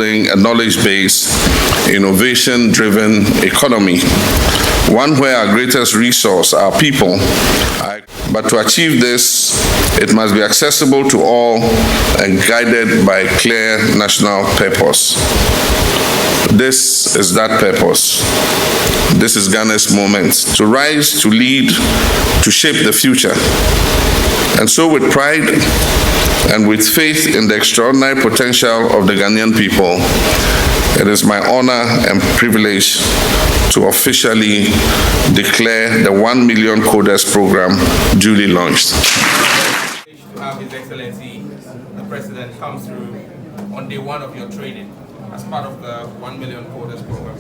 building a knowledge-based, innovation-driven economy, one where our greatest resource are people. But to achieve this, it must be accessible to all and guided by a clear national purpose. This is that purpose. This is Ghana's moment to rise, to lead, to shape the future. And so with pride and with faith in the extraordinary potential of the Ghanaian people, it is my honor and privilege to officially declare the 1 Million Coders program duly launched. To have His Excellency, the President, come through on day one of your training as part of the 1 Million Coders program.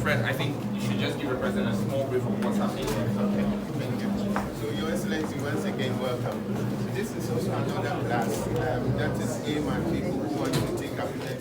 Fred, I think you should just give the President a small brief of what's happening here. Okay, thank you. So, Your Excellency, once again, welcome. This is also another class that is aimed at people who want to take up the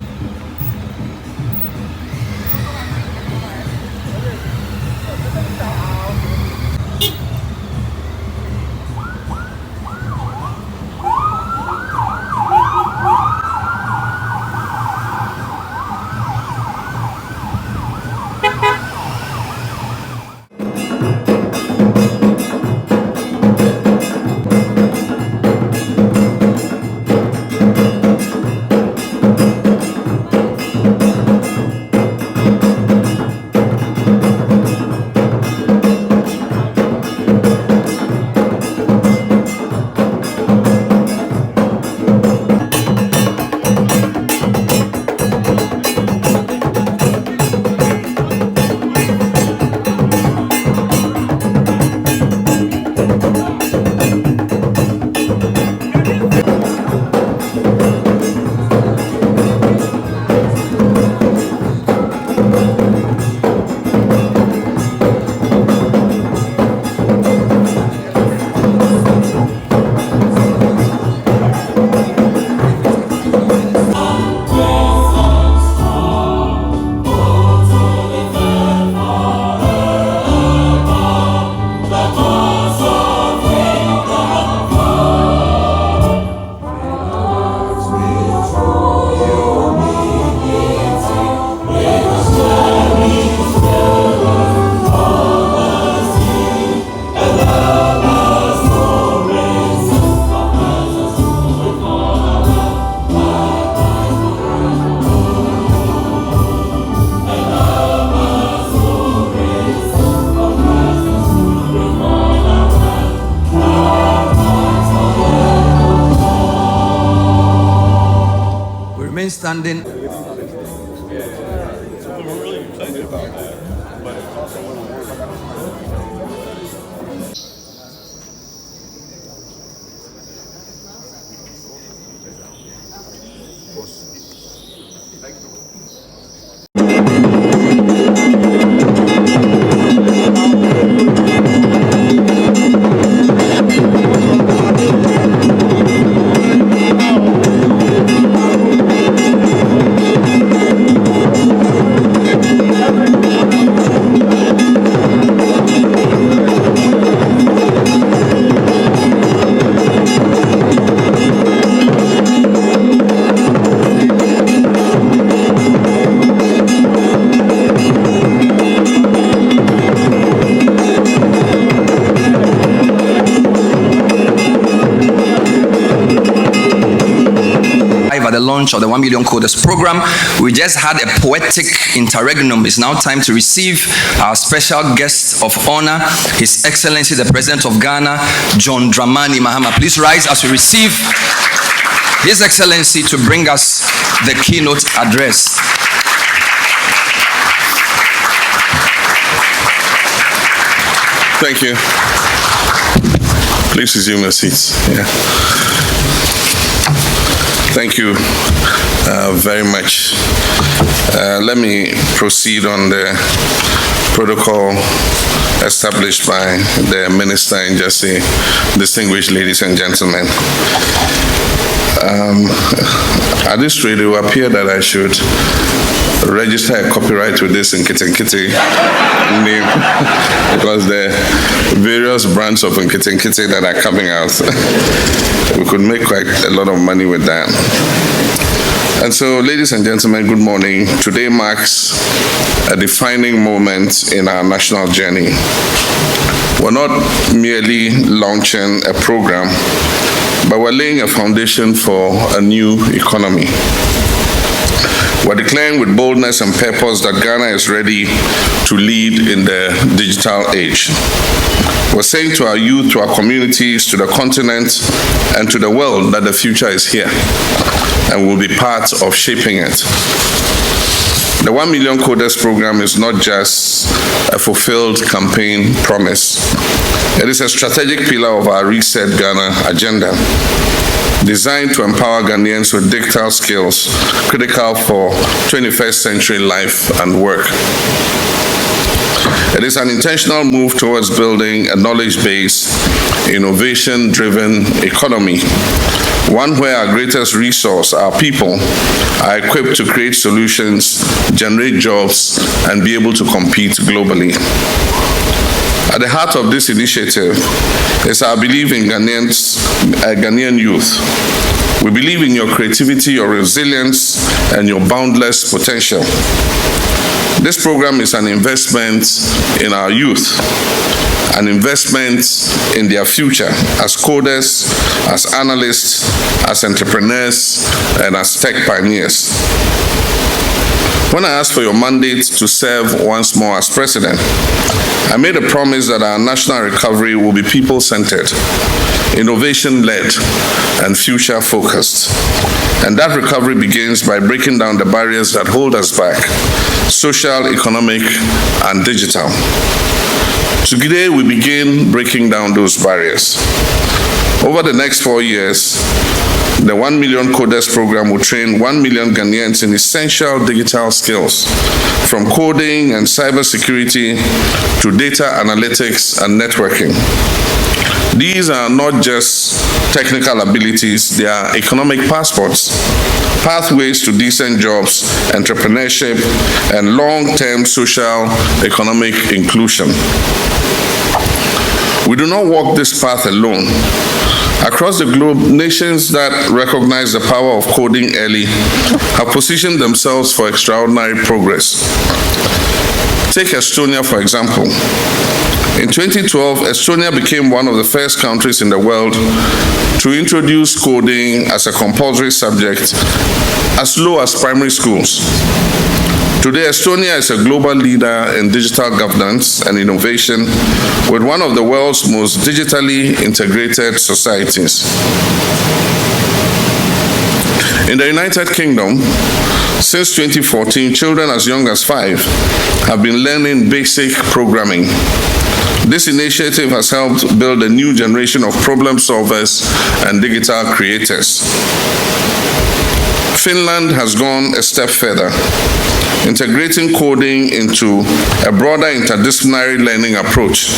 Standing. We're really excited about that, but it's also one of the The launch of the 1 Million Coders program. We just had a poetic interregnum. It's now time to receive our special guest of honor, His Excellency the President of Ghana, John Dramani Mahama. Please rise as we receive His Excellency to bring us the keynote address. Thank you. Please resume your seats. Yeah. Thank you very much. Let me proceed on the protocol established by the Minister and just say, distinguished ladies and gentlemen. At this rate, it will appear that I should register a copyright with this Nkiti name because the various brands of Nkiti that are coming out, we could make quite a lot of money with that. And so, ladies and gentlemen, good morning. Today marks a defining moment in our national journey. We're not merely launching a program, but we're laying a foundation for a new economy. We're declaring with boldness and purpose that Ghana is ready to lead in the digital age. We're saying to our youth, to our communities, to the continent, and to the world that the future is here, and we'll be part of shaping it. The 1 Million Coders program is not just a fulfilled campaign promise. It is a strategic pillar of our Reset Ghana agenda, designed to empower Ghanaians with digital skills critical for 21st century life and work. It is an intentional move towards building a knowledge-based, innovation-driven economy, one where our greatest resource, our people, are equipped to create solutions, generate jobs, and be able to compete globally. At the heart of this initiative is our belief in Ghanaian youth. We believe in your creativity, your resilience, and your boundless potential. This program is an investment in our youth, an investment in their future as coders, as analysts, as entrepreneurs, and as tech pioneers. When I asked for your mandate to serve once more as president, I made a promise that our national recovery will be people-centered, innovation-led, and future-focused. And that recovery begins by breaking down the barriers that hold us back, social, economic, and digital. Today, we begin breaking down those barriers. Over the next 4 years, the 1 Million Coders program will train 1 million Ghanaians in essential digital skills, from coding and cybersecurity to data analytics and networking. These are not just technical abilities, they are economic passports, pathways to decent jobs, entrepreneurship, and long-term social economic inclusion. We do not walk this path alone. Across the globe, nations that recognize the power of coding early have positioned themselves for extraordinary progress. Take Estonia, for example. In 2012, Estonia became one of the first countries in the world to introduce coding as a compulsory subject as low as primary schools. Today, Estonia is a global leader in digital governance and innovation with one of the world's most digitally integrated societies. In the United Kingdom, since 2014, children as young as 5 have been learning basic programming. This initiative has helped build a new generation of problem solvers and digital creators. Finland has gone a step further, integrating coding into a broader interdisciplinary learning approach.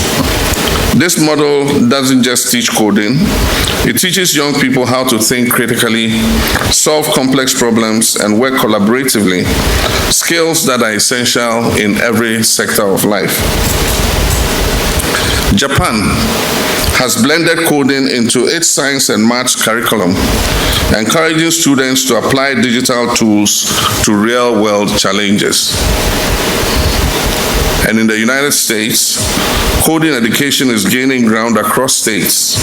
This model doesn't just teach coding, it teaches young people how to think critically, solve complex problems, and work collaboratively, skills that are essential in every sector of life. Japan has blended coding into its science and maths curriculum, encouraging students to apply digital tools to real-world challenges. And in the United States, coding education is gaining ground across states,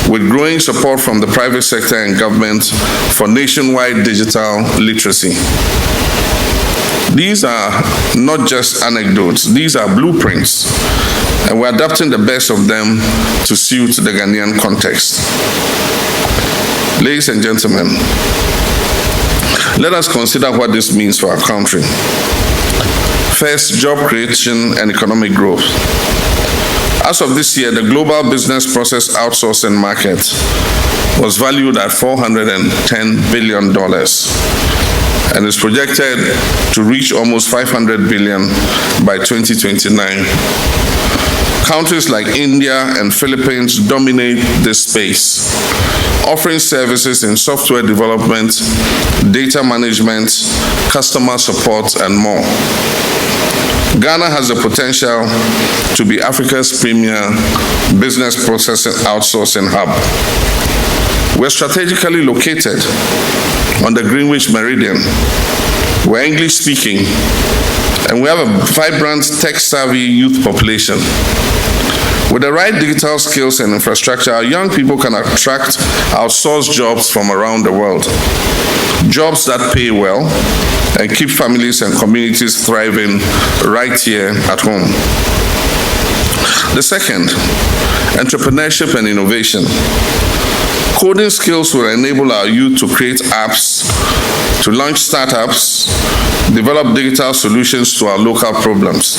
with growing support from the private sector and government for nationwide digital literacy. These are not just anecdotes, these are blueprints, and we're adapting the best of them to suit the Ghanaian context. Ladies and gentlemen, let us consider what this means for our country. First, job creation and economic growth. As of this year, the global business process outsourcing market was valued at $410 billion and is projected to reach almost $500 billion by 2029. Countries like India and Philippines dominate this space, offering services in software development, data management, customer support, and more. Ghana has the potential to be Africa's premier business process outsourcing hub. We're strategically located on the Greenwich Meridian. We're English speaking, and we have a vibrant tech-savvy youth population. With the right digital skills and infrastructure, our young people can attract outsourced jobs from around the world. Jobs that pay well and keep families and communities thriving right here at home. The second, entrepreneurship and innovation. Coding skills will enable our youth to create apps, to launch startups, develop digital solutions to our local problems,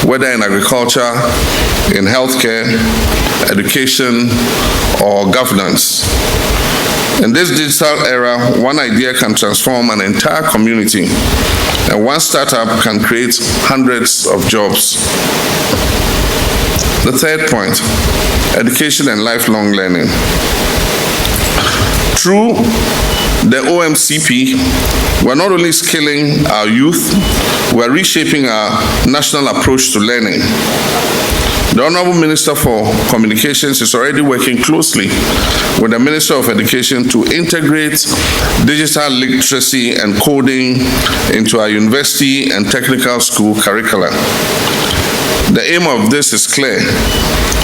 whether in agriculture, in healthcare, education, or governance. In this digital era, one idea can transform an entire community, and one startup can create hundreds of jobs. The third point, education and lifelong learning. Through the OMCP, we're not only skilling our youth, we're reshaping our national approach to learning. The Honorable Minister for Communications is already working closely with the Minister of Education to integrate digital literacy and coding into our university and technical school curricula. The aim of this is clear,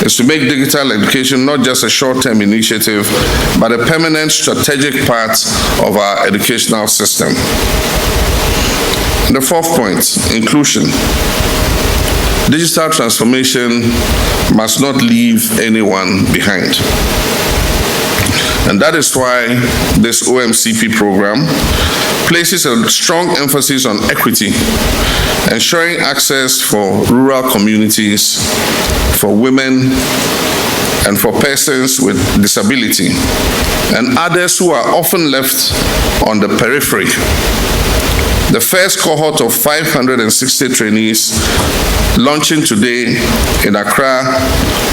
is to make digital education not just a short-term initiative, but a permanent strategic part of our educational system. The fourth point, inclusion. Digital transformation must not leave anyone behind. And that is why this OMCP program places a strong emphasis on equity, ensuring access for rural communities, for women, and for persons with disability, and others who are often left on the periphery. The first cohort of 560 trainees launching today in Accra,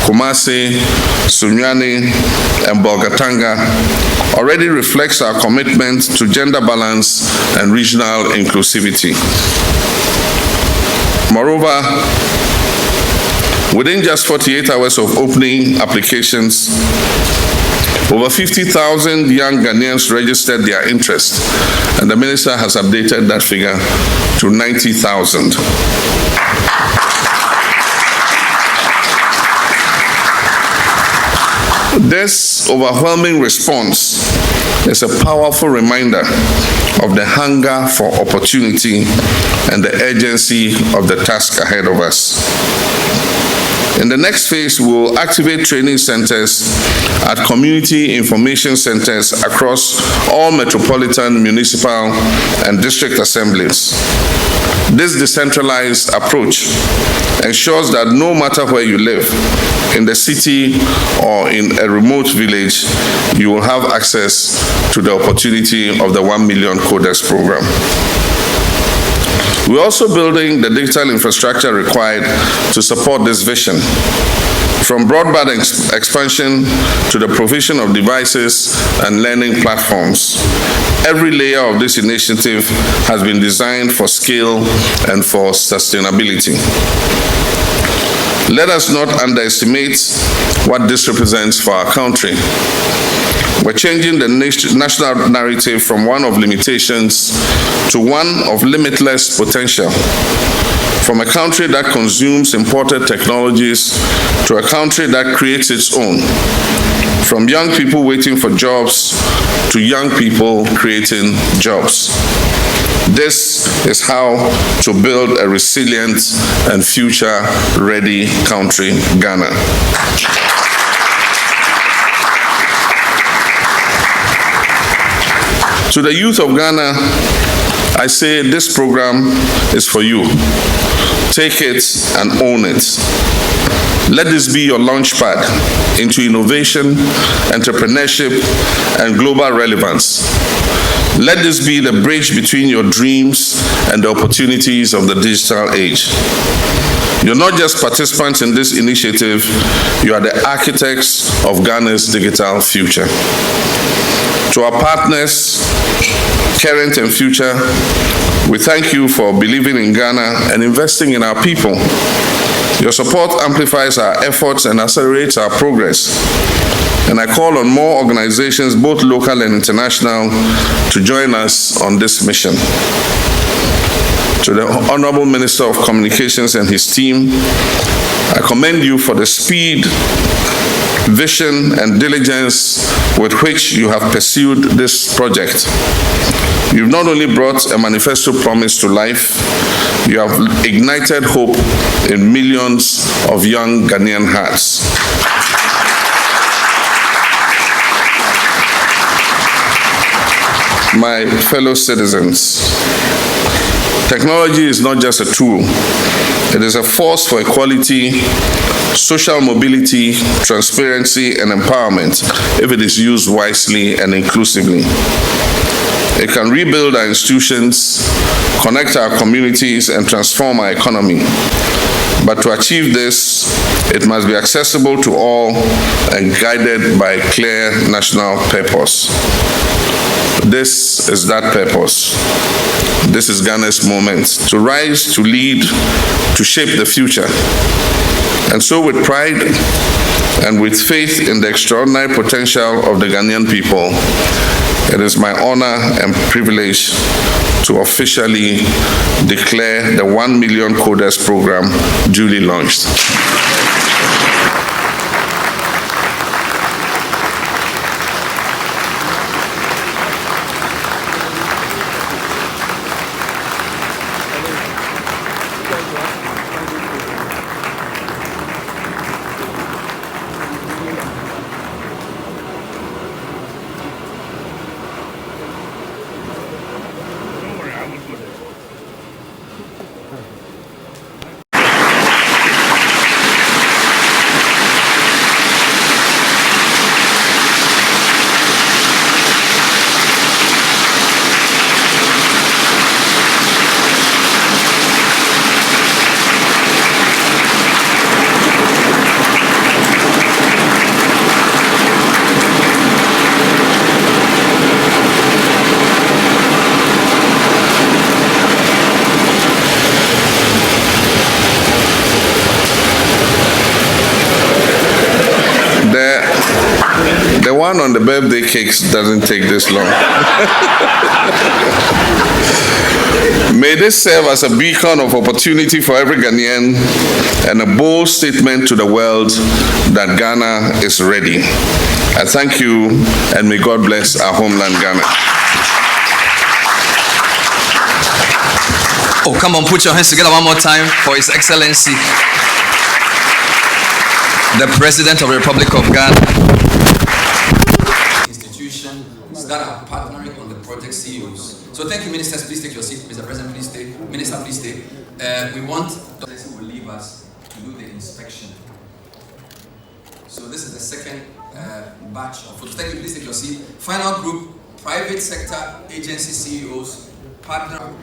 Kumasi, Sunyani, and Bolgatanga already reflects our commitment to gender balance and regional inclusivity. Moreover, within just 48 hours of opening applications, over 50,000 young Ghanaians registered their interest, and the minister has updated that figure to 90,000. This overwhelming response is a powerful reminder of the hunger for opportunity and the urgency of the task ahead of us. In the next phase, we will activate training centers at community information centers across all metropolitan, municipal, and district assemblies. This decentralized approach ensures that no matter where you live, in the city or in a remote village, you will have access to the opportunity of the 1 Million Coders program. We're also building the digital infrastructure required to support this vision. From broadband expansion to the provision of devices and learning platforms, every layer of this initiative has been designed for scale and for sustainability. Let us not underestimate what this represents for our country. We're changing the national narrative from one of limitations to one of limitless potential. From a country that consumes imported technologies to a country that creates its own. From young people waiting for jobs to young people creating jobs. This is how to build a resilient and future-ready country, Ghana. To the youth of Ghana, I say this program is for you. Take it and own it. Let this be your launchpad into innovation, entrepreneurship, and global relevance. Let this be the bridge between your dreams and the opportunities of the digital age. You're not just participants in this initiative, you are the architects of Ghana's digital future. To our partners, current and future, we thank you for believing in Ghana and investing in our people. Your support amplifies our efforts and accelerates our progress. And I call on more organizations, both local and international, to join us on this mission. To the Honorable Minister of Communications and his team, I commend you for the speed, vision, and diligence with which you have pursued this project. You've not only brought a manifesto promise to life, you have ignited hope in millions of young Ghanaian hearts. My fellow citizens, technology is not just a tool. It is a force for equality, social mobility, transparency, and empowerment if it is used wisely and inclusively. It can rebuild our institutions, connect our communities, and transform our economy. But to achieve this, it must be accessible to all and guided by a clear national purpose. This is that purpose. This is Ghana's moment to rise, to lead, to shape the future. And so with pride and with faith in the extraordinary potential of the Ghanaian people, it is my honor and privilege to officially declare the 1 Million Coders Program duly launched. The one on the birthday cakes doesn't take this long. May this serve as a beacon of opportunity for every Ghanaian and a bold statement to the world that Ghana is ready. I thank you, and may God bless our homeland, Ghana. Oh, come on, put your hands together one more time for His Excellency, the President of the Republic of Ghana. Institutions that are partnering on the project CEOs. So thank you, ministers. Please take your seat. Mr. President, please stay. Minister, please stay. We want Dr. who will leave us to do the inspection. So this is the second batch of photos. Thank you. Please take your seat. Final group, private sector agency CEOs, partner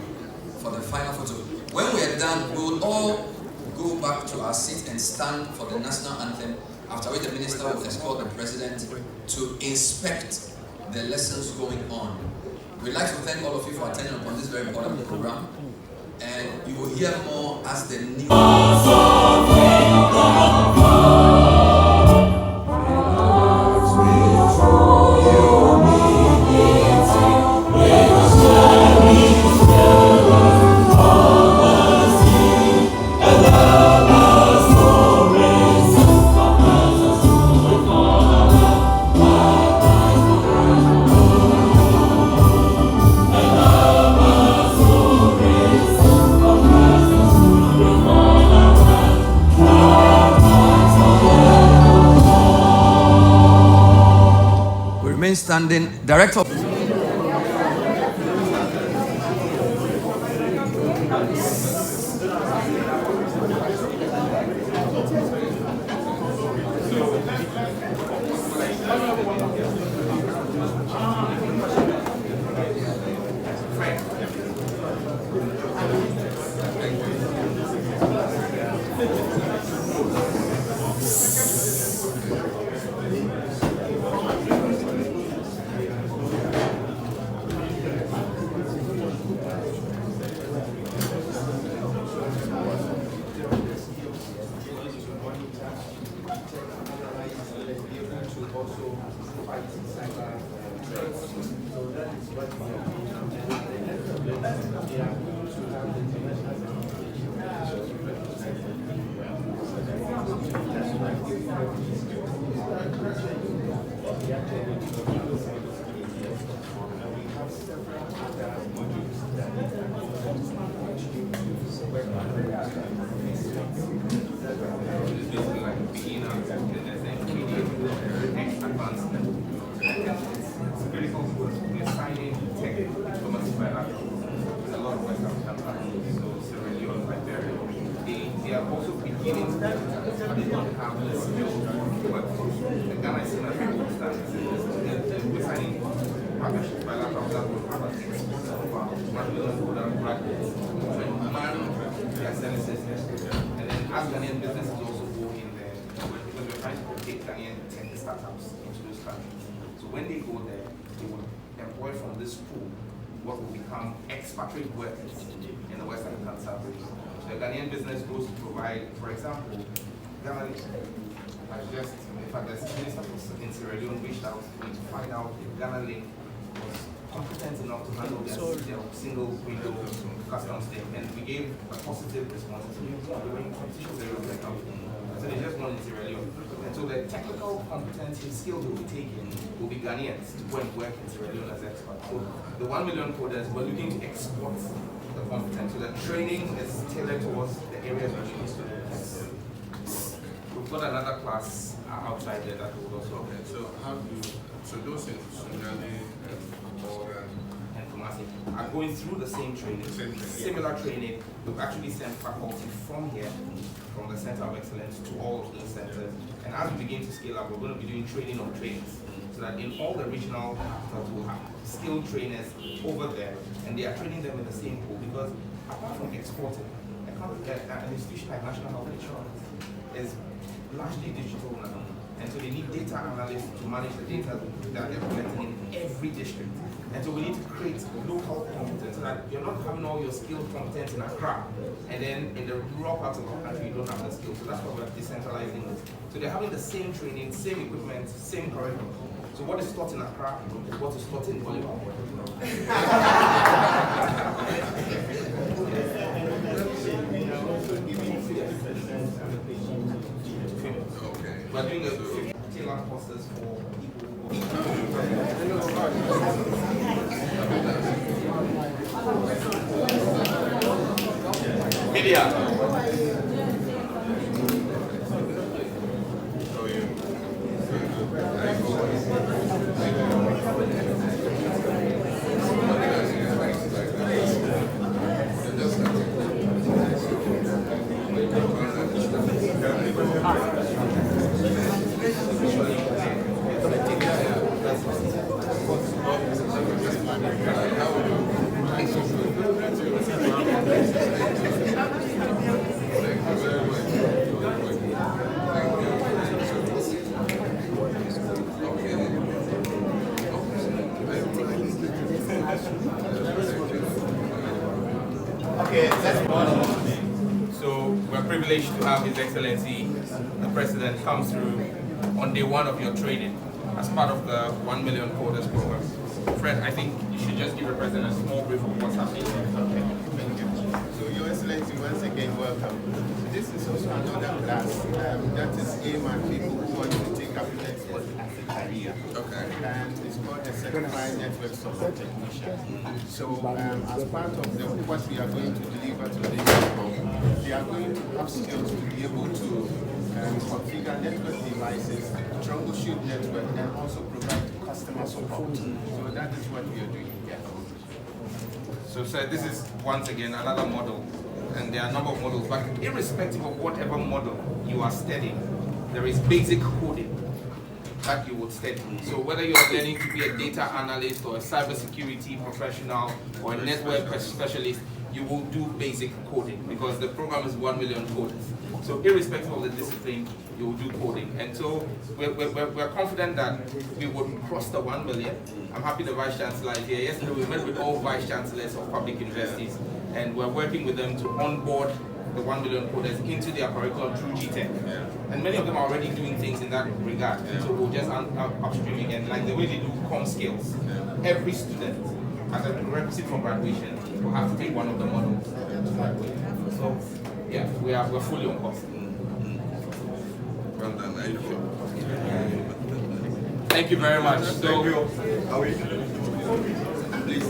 for the final photo. When we are done, we will all go back to our seat and stand for the national anthem, after which the minister will escort the president to inspect the lessons going on. We'd like to thank all of you for attending upon this very important program, and you will hear more as the new standing director. They are also beginning, but they don't have the skill to work. The Ghana is similar to standards. We're signing partnerships bilateral that will have an export of about 1 million graduates to man their services. And then as Ghanaian businesses also go in there, because we're trying to rotate Ghanaian tech startups into those countries. So when they go there, they will employ from this pool what will become expatriate workers in the Western Cancer region. The Ghanaian business goes to provide, for example, Ghana Link. In fact, the minister in Sierra Leone reached out to find out if Ghana Link was competent enough to handle their single window customs thing. And we gave a positive response. So they were in competition with European company. So they just won in Sierra Leone. And so the technical competence and skills that will be taken will be Ghanaians to go and work in Sierra Leone as experts. So the 1 million coders, we're looking to export the competence. So the training is tailored towards the areas where we need to do. We've got another class outside there that will also. Okay, so those in Sunyani and Kumasi are going through the same training, similar training. We've actually sent faculty from here, from the Center of Excellence, to all of these centers. And as we begin to scale up, we're going to be doing training on trainings, so that in all the regional capitals we'll have skilled trainers over there, and they are training them in the same pool. Because apart from exporting, an institution like National Health Insurance is largely digital now. And so they need data analysts to manage the data that they're collecting in every district. And so we need to create local competence so that you're not having all your skilled competence in Accra, and then in the rural parts of the country you don't have the skills. So that's why we're decentralizing this. So they're having the same training, same equipment, same curriculum. So what is taught in Accra is what is taught in Bolívar. We're doing a tailored courses for people Media. So we're privileged to have His Excellency, the President, come through on day one of your training as part of the 1 million coders program. Fred, I think you should just give the President a small brief of what's happening. Okay, thank you. So Your Excellency, once again, welcome. So this is also another class that is aimed at people who want to take up network as a career. Okay. And it's called a certified network support technician. So as part of what we are going to deliver to these people, they are going to have skills to be able to configure network devices, troubleshoot network, and also provide customer support. So that is what we are doing here. So, sir, this is once again another model, and there are a number of models, but irrespective of whatever model you are studying, there is basic coding that you would study. So whether you are learning to be a data analyst or a cybersecurity professional or a network specialist, you will do basic coding because the program is 1 million coders. So irrespective of the discipline, you will do coding. And so we're confident that we would cross the 1 million. I'm happy the Vice Chancellor is here. Yesterday we met with all Vice Chancellors of public universities, and we're working with them to onboard the 1 million coders into their curriculum through GTech. And many of them are already doing things in that regard. So we'll just upstream again, like the way they do com skills. Every student as a prerequisite for graduation, we'll have to take one of the models to graduate. So, yeah, we're fully on course. Well done. Thank you. Thank you very much. So, Please.